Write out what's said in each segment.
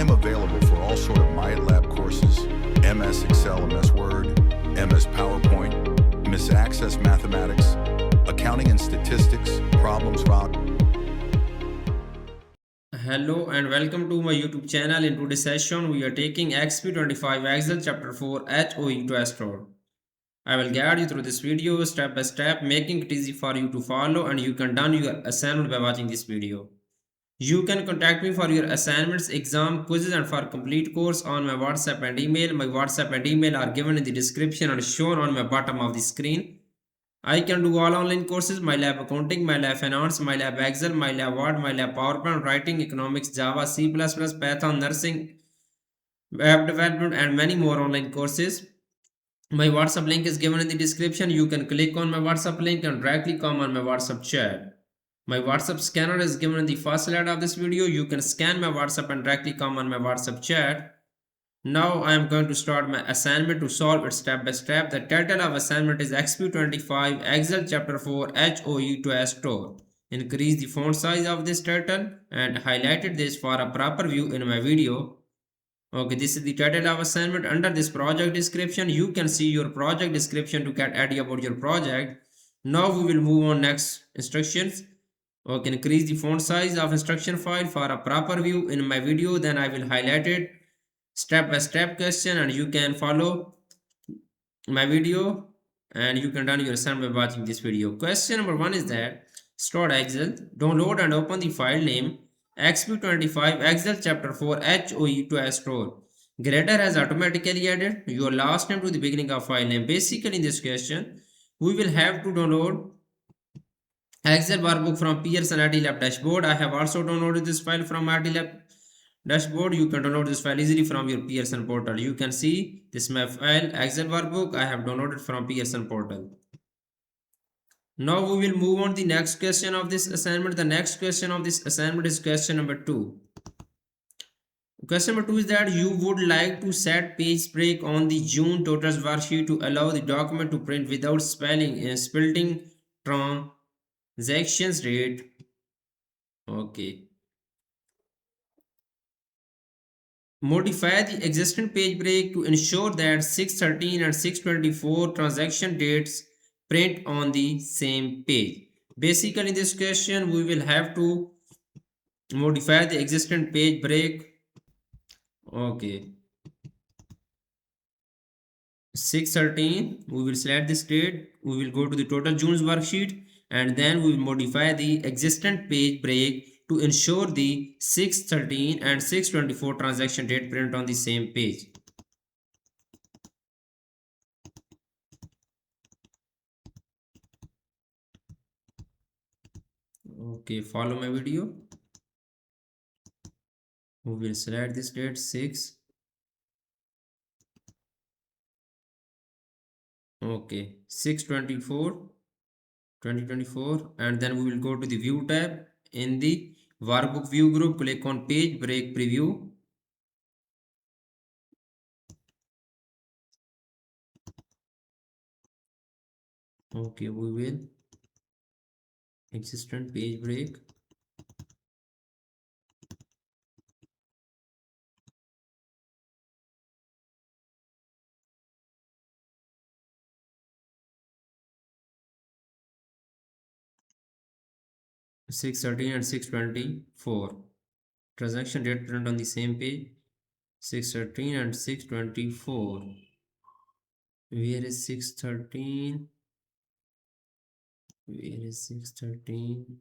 I'm available for all sort of myitlab courses, MS Excel, MS Word, MS PowerPoint, MS Access Mathematics, Accounting and Statistics, Problems Rock. Hello and welcome to my YouTube channel. In today's session, we are taking Exp25 Excel Chapter 4 HOE to Store. I will guide you through this video step by step, making it easy for you to follow, and you can done your assignment by watching this video. You can contact me for your assignments, exam, quizzes, and for complete course on my WhatsApp and email. My WhatsApp and email are given in the description and shown on my bottom of the screen. I can do all online courses: myitlab accounting, myitlab finance, myitlab Excel, myitlab Word, myitlab PowerPoint, writing, economics, Java, C++, Python, nursing, web development, and many more online courses. My WhatsApp link is given in the description. You can click on my WhatsApp link and directly come on my WhatsApp chat. My WhatsApp scanner is given in the first slide of this video. You can scan my WhatsApp and directly come on my WhatsApp chat. Now I am going to start my assignment to solve it step by step. The title of assignment is Exp25 Excel Chapter 4 HOE to Store. Increase the font size of this title and highlighted this for a proper view in my video. Okay, this is the title of assignment. Under this project description, you can see your project description to get idea about your project. Now we will move on next instructions. Okay, increase the font size of instruction file for a proper view in my video. Then I will highlight it step by step question and you can follow my video and you can done your assignment by watching this video. Question number 1 is that start Excel, download and open the file name Exp25 Excel Chapter 4 HOE to Store. Grader has automatically added your last name to the beginning of file name. Basically in this question we will have to download Excel workbook from Pearson myitlab dashboard. I have also downloaded this file from myitlab dashboard. You can download this file easily from your Pearson portal. You can see this my file Excel workbook I have downloaded from Pearson portal. Now we will move on to the next question of this assignment. The next question of this assignment is question number 2. Question number 2 is that you would like to set page break on the June totals worksheet to allow the document to print without splitting transactions rate. Okay. Modify the existing page break to ensure that 613 and 624 transaction dates print on the same page. Basically in this question we will have to modify the existing page break. Okay, 613 we will select this date, we will go to the total June's worksheet and then we will modify the existing page break to ensure the 613 and 624 transaction date print on the same page. Okay, follow my video. We will select this date 6. Okay, 624 2024 and then we will go to the view tab. In the workbook view group, click on page break preview. Okay, we will existent page break. Six 13 and 624 transaction date print on the same page. 613 and 624. Where is 613? Where is 613?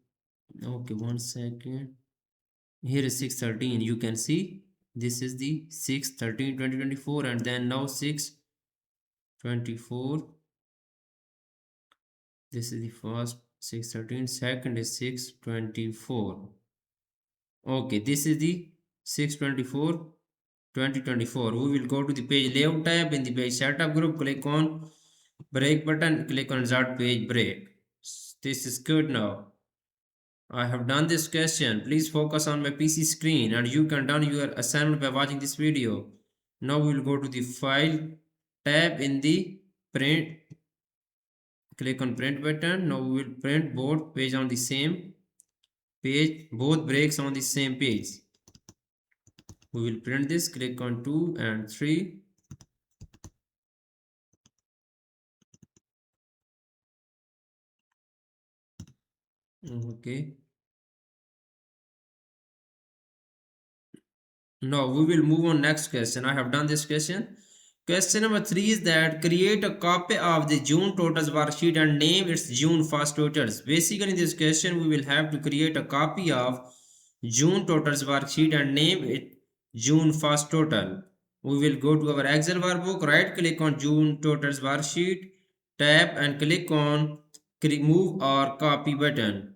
Okay, 1 second. Here is 613. You can see this is the 613 2024 and then now 624. This is the first 613. Second is 624. Okay, this is the 624 2024. We will go to the page layout tab. In the page setup group, click on break button, click on insert page break. This is good now. I have done this question. Please focus on my PC screen and you can done your assignment by watching this video. Now we will go to the file tab in the print. Click on print button. Now we will print both page on the same page, both breaks on the same page. We will print this, click on 2 and 3. Okay. Now we will move on next question. I have done this question. Question number 3 is that create a copy of the June totals worksheet and name its June first totals. Basically in this question we will have to create a copy of June totals worksheet and name it June first total. We will go to our Excel workbook, right click on June totals worksheet, tab and click on move or copy button.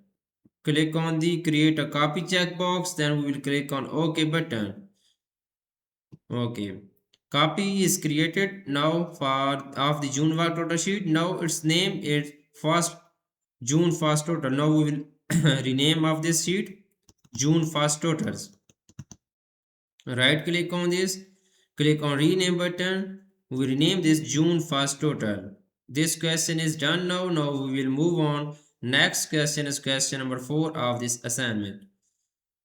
Click on the create a copy checkbox, then we will click on OK button. Okay, copy is created now for of the June work total sheet. Now its name is first June first total. Now we will rename of this sheet June first totals. Right click on this, click on rename button. We rename this June first total. This question is done now. Now we will move on. Next question is question number 4 of this assignment.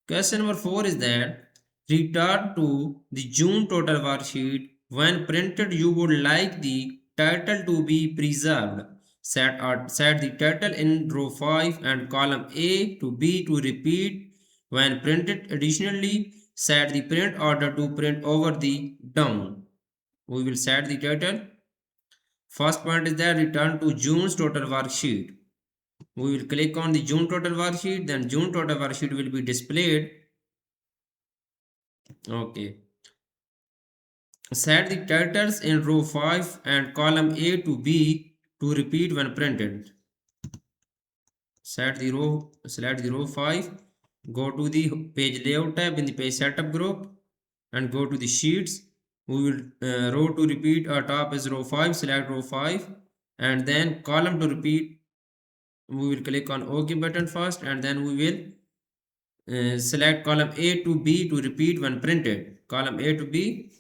Question number 4 is that return to the June total worksheet. When printed, you would like the title to be preserved. Set the title in row 5 and column A to B to repeat when printed. Additionally, set the print order to print over the down. We will set the title. First point is that return to June's total worksheet. We will click on the June total worksheet, then June total worksheet will be displayed. Okay. Set the titles in row 5 and column A to B to repeat when printed. Select the row 5, go to the page layout tab in the page setup group and go to the sheets. We will row to repeat our top is row 5, select row 5 and then column to repeat. We will click on OK button first and then we will select column A to B to repeat when printed. Column A to B.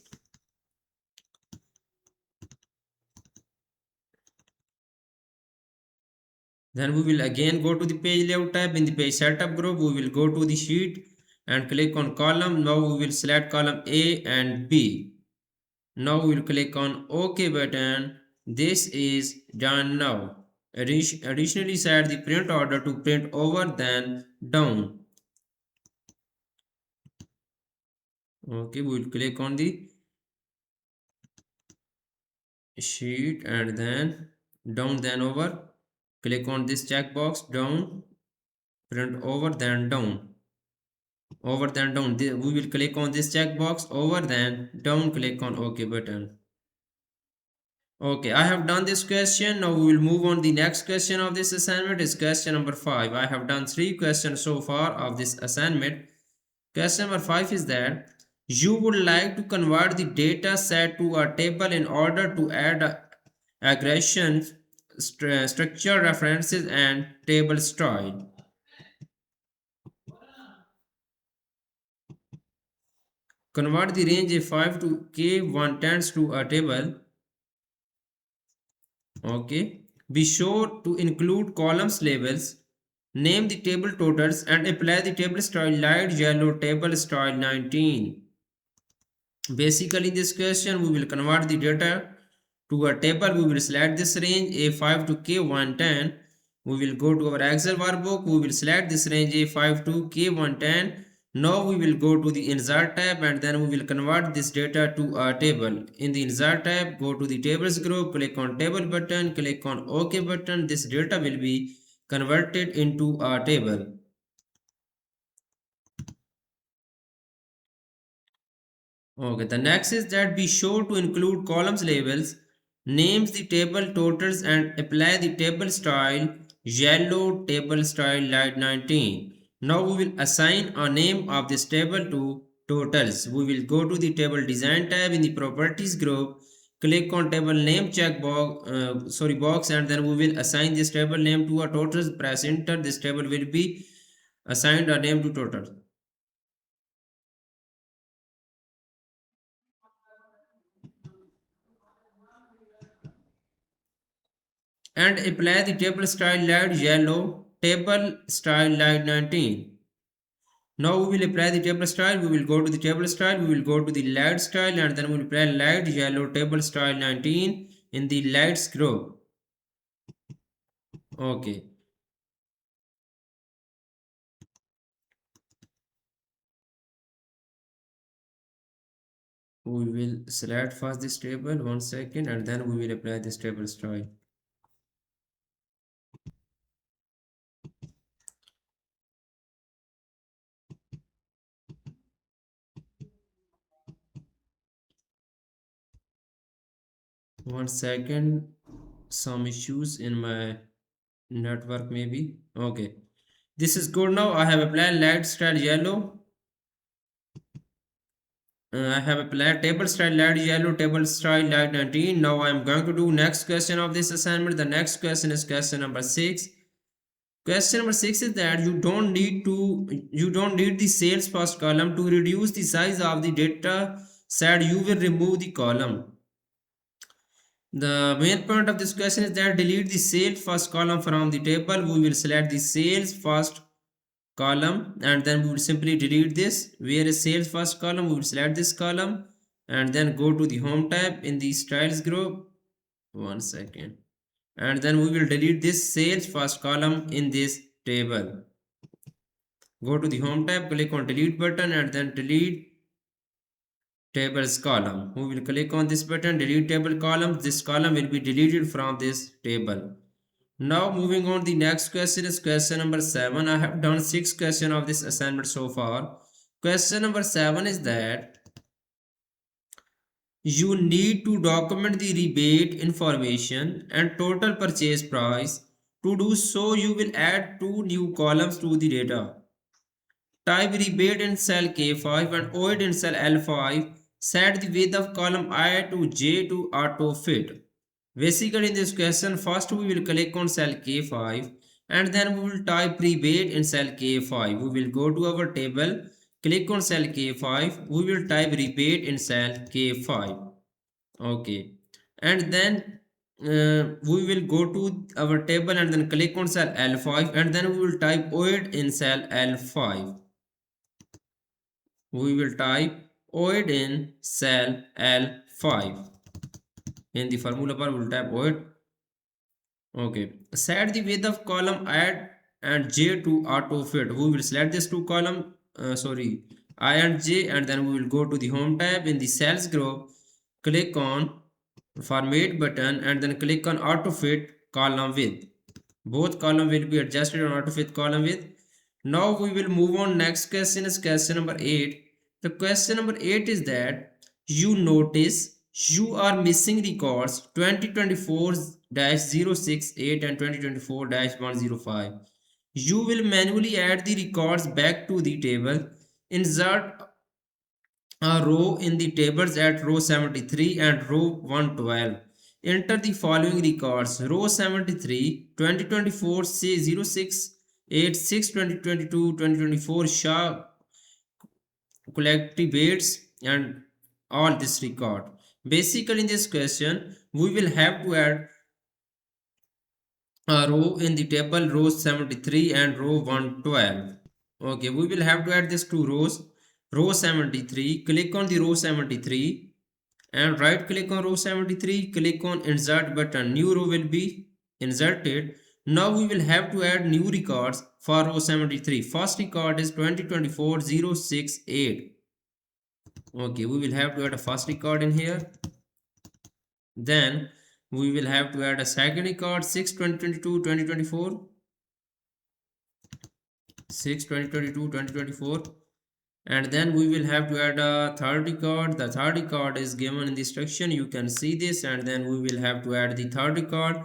Then we will again go to the page layout tab in the page setup group. We will go to the sheet and click on column. Now we will select column A and B. Now we will click on OK button. This is done now. Additionally, set the print order to print over then down. Okay, we will click on the sheet and then down then over. Click on this checkbox down, print over then down. Over then down, we will click on this checkbox over then down, click on OK button. Okay, I have done this question. Now we will move on. The next question of this assignment is question number 5. I have done 3 questions so far of this assignment. Question number 5 is that you would like to convert the data set to a table in order to add aggregations, structure references and table style. Convert the range A5 to K110 to a table. Okay. Be sure to include columns labels. Name the table totals and apply the table style light yellow table style 19. Basically in this question we will convert the data to a table. We will select this range A5 to K110. We will go to our Excel workbook. We will select this range A5 to K110. Now we will go to the insert tab and then we will convert this data to a table. In the insert tab, go to the tables group, click on table button, click on OK button. This data will be converted into a table. Okay, the next is that be sure to include columns labels, names the table totals and apply the table style yellow table style light 19. Now we will assign a name of this table to totals. We will go to the table design tab in the properties group, click on table name box and then we will assign this table name to a totals. Press enter. This table will be assigned a name to total. And apply the table style light yellow table style light 19. Now we will apply the table style. We will go to the table style. We will go to the light style, and then we will apply light yellow table style 19 in the lights group. Okay. We will select first this table, 1 second, and then we will apply this table style. One second, some issues in my network maybe. Okay, this is good. Now I have applied light style yellow. I have applied table style light yellow, table style light 19. Now I am going to do next question of this assignment. The next question is question number 6. Question number 6 is that you don't need the sales first column to reduce the size of the data set. You will remove the column. The main point of this question is that delete the sales first column from the table. We will select the sales first column and then we will simply delete this. Where is sales first column? We will select this column and then go to the home tab in the styles group. 1 second. And then we will delete this sales first column in this table. Go to the home tab, click on delete button and then delete tables column. We will click on this button, delete table column. This column will be deleted from this table. Now moving on, the next question is question number 7. I have done 6 questions of this assignment so far. Question number 7 is that you need to document the rebate information and total purchase price. To do so, you will add 2 new columns to the data. Type rebate in cell K5 and OID in cell L5. Set the width of column I to J to auto fit. Basically in this question, first we will click on cell K5 and then we will type rebate in cell K5. We will go to our table, click on cell K5, we will type rebate in cell K5. Okay, and then we will go to our table and then click on cell L5 and then we will type OID in cell L5. We will type OID in cell L5. In the formula bar, we will type OID. Okay, set the width of column add and J to auto fit. We will select this two column, I and J, and then we will go to the home tab in the cells group, click on format button and then click on auto fit column width. Both column will be adjusted on auto fit column width. Now we will move on. Next question is question number 8. The question number 8 is that you notice you are missing records 2024-068 and 2024-105. You will manually add the records back to the table. Insert a row in the tables at row 73 and row 112. Enter the following records. Row 73, 2024 0686 2022 2024 Shah collective and all this record. Basically in this question we will have to add a row in the table row 73 and row 112. Okay, we will have to add these two rows. Row 73, click on the row 73 and right click on row 73, click on insert button. New row will be inserted. Now we will have to add new records for row 73. First record is 2024-068. Okay, we will have to add a first record in here. Then we will have to add a second record 6/2022/2024. 6/2022/2024. And then we will have to add a third record. The third record is given in the instruction. You can see this, and then we will have to add the third record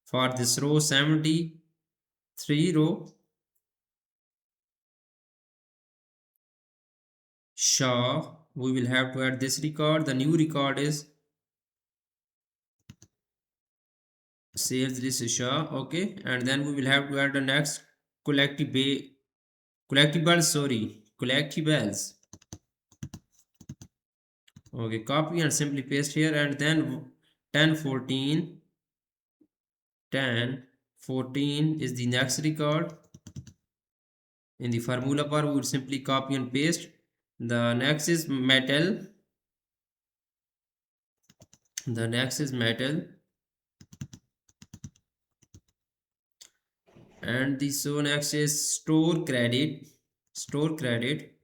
for this row 73 row. Shah, we will have to add this record. The new record is sales list Shah. Okay, and then we will have to add the next collectibles. Okay, copy and simply paste here, and then 1014 is the next record. In the formula bar, we will simply copy and paste. The next is metal. The next is metal. And the so next is store credit. Store credit.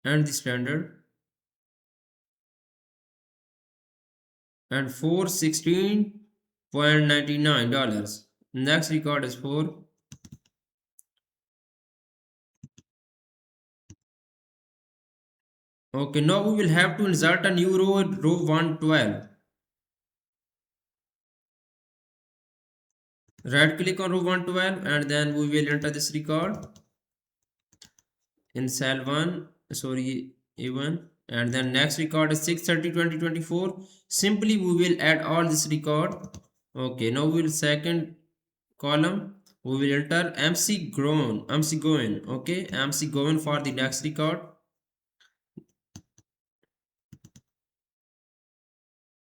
And the standard. And for $16.99. Next record is for. Okay, now we will have to insert a new row 112. Right click on row 112 and then we will enter this record in cell 1, sorry, A1, and then next record is 6/30/2024. Simply we will add all this record. Okay, now we will second column, we will enter MC Goen, okay, MC Goen for the next record.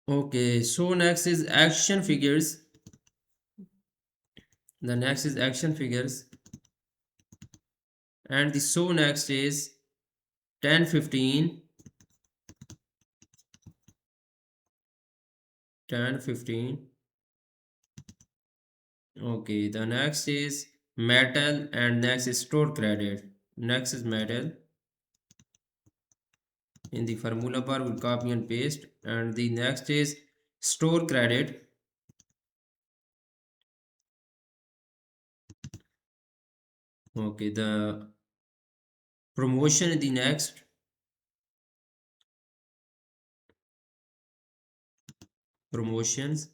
Okay, so next is action figures. The next is action figures, and the so next is 10/15. 10/15. Okay, the next is metal and next is store credit. Next is metal. In the formula bar, we'll copy and paste. And the next is store credit. Okay, the promotion in the next. Promotions.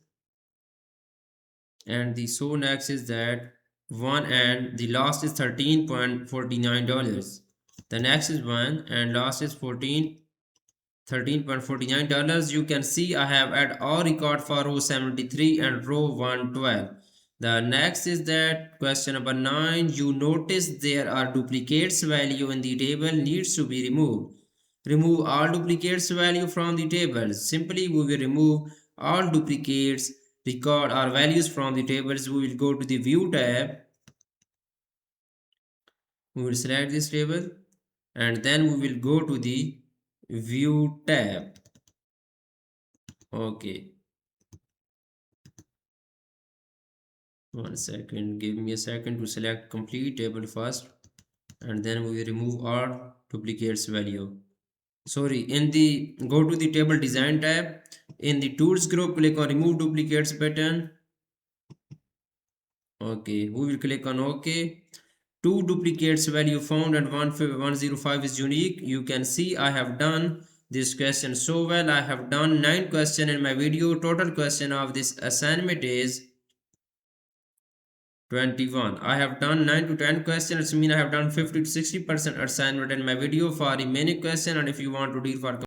And the so next is that one and the last is $13.49. The next is one and last is $13.49. You can see I have add all record for row 73 and row 112. The next is that question number 9. You notice there are duplicates value in the table needs to be removed. Remove all duplicates value from the table. Simply we will remove all duplicates record or values from the tables. We will go to the view tab. We will select this table and then we will go to the view tab. Okay, one second, give me a second to select complete table first and then we will remove all duplicates value. Sorry, in the go to the table design tab, in the tools group click on remove duplicates button. Okay, we will click on OK. 2 duplicates value found and 105 is unique. You can see I have done this question so well. I have done 9 questions in my video. Total question of this assignment is 21. I have done 9 to 10 questions. It means I have done 50 to 60% assignment in my video. For remaining question, and if you want to deal for